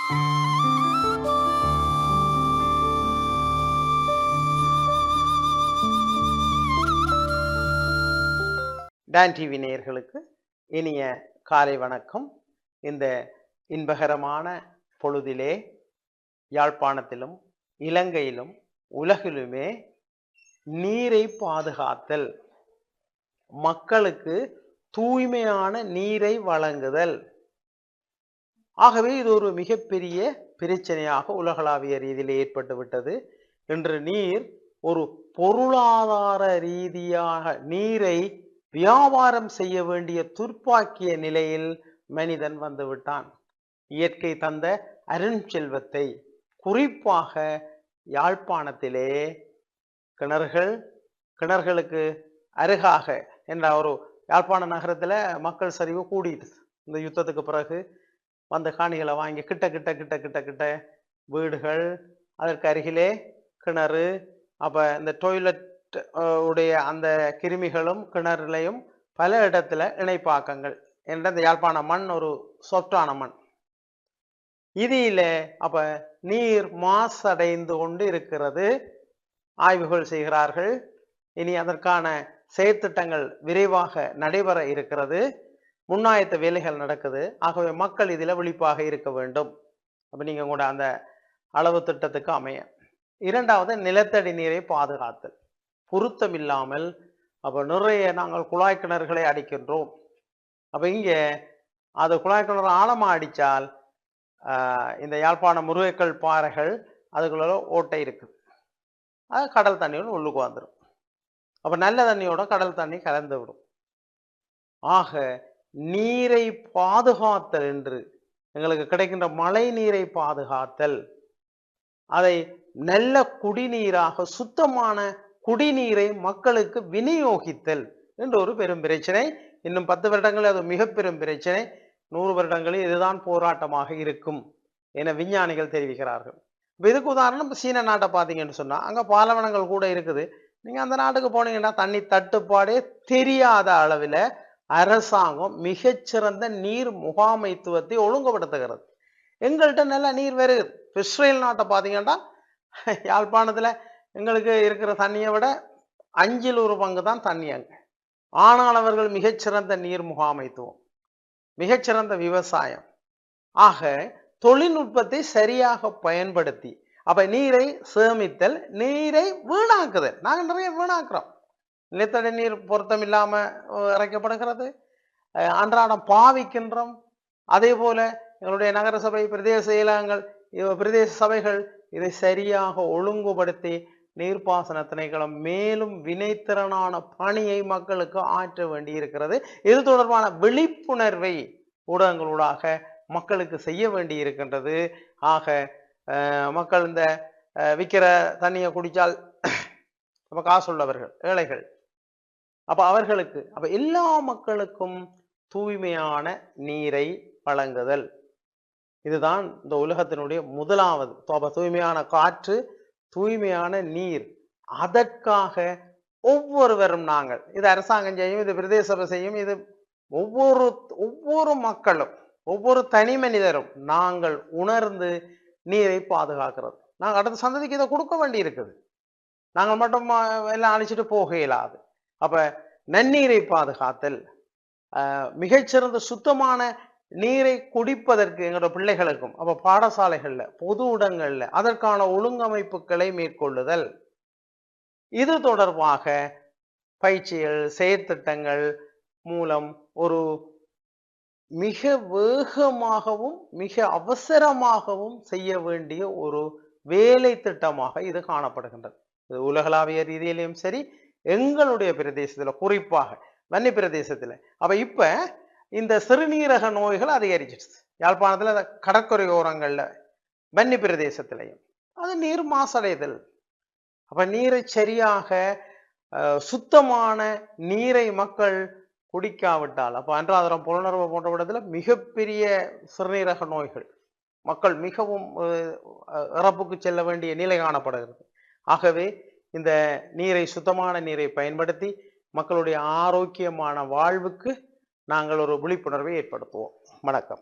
Don TV நேயர்களுக்கு இனிய காலை வணக்கம். இந்த இன்பகரமான பொழுதிலே யாழ்ப்பாணத்திலும் இலங்கையிலும் உலகிலுமே நீரை பாதுகாத்தல், மக்களுக்கு தூய்மையான நீரை வழங்குதல், ஆகவே இது ஒரு மிகப்பெரிய பிரச்சனையாக உலகளாவிய ரீதியில் ஏற்பட்டுவிட்டது. இன்று நீர் ஒரு பொருளாதார ரீதியாக நீரை வியாபாரம் செய்ய வேண்டிய துர்ப்பாக்கிய நிலையில் மனிதன் வந்துவிட்டான். இயற்கை தந்த அருஞ்செல்வத்தை, குறிப்பாக யாழ்ப்பாணத்திலே கிணறுகளுக்கு அருகாக என்ற ஒரு யாழ்ப்பாண நகரத்துல மக்கள் சரிவு கூடிட்டு, இந்த யுத்தத்துக்கு பிறகு வந்த காணிகளை வாங்கி கிட்ட கிட்ட கிட்ட கிட்ட கிட்ட வீடுகள், அதற்கு அருகிலே கிணறு, அப்ப இந்த டொய்லெட் உடைய அந்த கிருமிகளும் கிணறுலையும் பல இடத்துல இணைப்பாக்கங்கள் என்ற இந்த யாழ்ப்பாண மண் ஒரு சொட்டான மண். இதில அப்ப நீர் மாசடைந்து கொண்டு இருக்கிறது. ஆய்வுகள் செய்கிறார்கள். இனி அதற்கான செயற்திட்டங்கள் விரைவாக நடைபெற இருக்கிறது. முன்னாயத்த வேலைகள் நடக்குது. ஆகவே மக்கள் இதில் விழிப்பாக இருக்க வேண்டும். அப்ப நீங்க கூட அந்த அளவு திட்டத்துக்கு அமைய. இரண்டாவது, நிலத்தடி நீரை பாதுகாத்தல். பொருத்தமில்லாமல் அப்ப நிறைய நாங்கள் குழாய் கிணறுகளை அடிக்கின்றோம். அப்ப இங்க அது குழாய் கிணறு ஆழமா அடித்தால் இந்த யாழ்ப்பாண முருகைக்கல் பாறைகள் அதுக்குள்ள ஓட்டை இருக்குது, அது கடல் தண்ணியோடு உள்ளுக்கு வந்துடும். அப்ப நல்ல தண்ணியோட கடல் தண்ணி கலந்து விடும். ஆக நீரை பாதுகாத்தல் என்று எங்களுக்கு கிடைக்கின்ற மழை நீரை பாதுகாத்தல், அதை நல்ல குடிநீராக சுத்தமான குடிநீரை மக்களுக்கு விநியோகித்தல் என்று ஒரு பெரும் பிரச்சனை. இன்னும் 10 வருடங்களில் அது மிக பெரும் பிரச்சனை. 100 வருடங்களில் இதுதான் போராட்டமாக இருக்கும் என விஞ்ஞானிகள் தெரிவிக்கிறார்கள். இதுக்கு உதாரணம் சீன நாட்டை பார்த்தீங்கன்னு சொன்னா, அங்க பாலைவனங்கள் கூட இருக்குது. நீங்க அந்த நாட்டுக்கு போனீங்கன்னா தண்ணி தட்டுப்பாடே தெரியாத அளவில் அரசாங்கம் மிகச்சிறந்த நீர் முகாமைத்துவத்தை ஒழுங்குபடுத்துகிறது. எங்கள்கிட்ட நல்ல நீர் வருது. இஸ்ரேல் நாட்டை பார்த்தீங்கன்னா, யாழ்ப்பாணத்துல எங்களுக்கு இருக்கிற தண்ணியை விட 5ல் 1 பங்கு தான் தண்ணி அங்க. ஆனால் அவர்கள் மிகச்சிறந்த நீர் முகாமைத்துவம், மிகச்சிறந்த விவசாயம். ஆக தொழில்நுட்பத்தை சரியாக பயன்படுத்தி அப்ப நீரை சேமித்தல், நீரை வீணாக்குதல். நாங்கள் நிறைய வீணாக்குறோம். நிலத்தடி நீர் பொருத்தம் இல்லாம இறைக்கப்படுகிறது, அன்றாடம் பாவிக்கின்றோம். அதே போல எங்களுடைய நகர சபை, பிரதேச செயலகங்கள், பிரதேச சபைகள் இதை சரியாக ஒழுங்குபடுத்தி நீர்ப்பாசன திணைக்களம் மேலும் வினைத்திறனான பணியை மக்களுக்கு ஆற்ற வேண்டி இருக்கிறது. இது தொடர்பான விழிப்புணர்வை ஊடகங்களூடாக மக்களுக்கு செய்ய வேண்டி இருக்கின்றது. ஆக மக்கள் இந்த விற்கிற தண்ணியை குடித்தால் அப்ப காசு உள்ளவர்கள், ஏழைகள், அப்ப அவர்களுக்கு, அப்ப எல்லா மக்களுக்கும் தூய்மையான நீரை வழங்குதல், இதுதான் இந்த உலகத்தினுடைய முதலாவது. தூய்மையான காற்று, தூய்மையான நீர். அதற்காக ஒவ்வொருவரும், நாங்கள் இது அரசாங்கம் செய்யும், இது பிரதேச சபை செய்யும், இது ஒவ்வொரு மக்களும், ஒவ்வொரு தனி மனிதரும் நாங்கள் உணர்ந்து நீரை பாதுகாக்கிறது. நாங்கள் அடுத்த சந்ததிக்கு இதை கொடுக்க வேண்டி இருக்குது. நாங்கள் மட்டும் எல்லாம் அழிச்சிட்டு போக இயலாது. அப்ப நன்னீரை பாதுகாத்தல், மிகச்சிறந்த சுத்தமான நீரை குடிப்பதற்கு எங்களோட பிள்ளைகளுக்கும், அப்ப பாடசாலைகள்ல, பொது இடங்கள்ல அதற்கான ஒழுங்கமைப்புகளை மேற்கொள்ளுதல், இது தொடர்பாக பயிற்சிகள், செயற்திட்டங்கள் மூலம் ஒரு மிக வேகமாகவும் மிக அவசரமாகவும் செய்ய வேண்டிய ஒரு வேலை திட்டமாக இது காணப்படுகின்றது. இது உலகளாவிய ரீதியிலையும் சரி, எங்களுடைய பிரதேசத்துல, குறிப்பாக வன்னி பிரதேசத்துல. அப்ப இப்ப இந்த சிறுநீரக நோய்கள் அதிகரிச்சிருச்சு. யாழ்ப்பாணத்துல கடற்கரையோரங்கள்ல, வன்னி பிரதேசத்திலையும் அது நீர் மாசடைதல். அப்ப நீரை சரியாக சுத்தமான நீரை மக்கள் குடிக்காவிட்டால், அப்ப அன்றாதரம், புலனர்வு போன்ற இடத்துல மிகப்பெரிய சிறுநீரக நோய்கள், மக்கள் மிகவும் இறப்புக்கு செல்ல வேண்டிய நிலை காணப்படுகிறது. ஆகவே இந்த நீரை, சுத்தமான நீரை பயன்படுத்தி மக்களுடைய ஆரோக்கியமான வாழ்வுக்கு நாங்கள் ஒரு விழிப்புணர்வை ஏற்படுத்துவோம். வணக்கம்.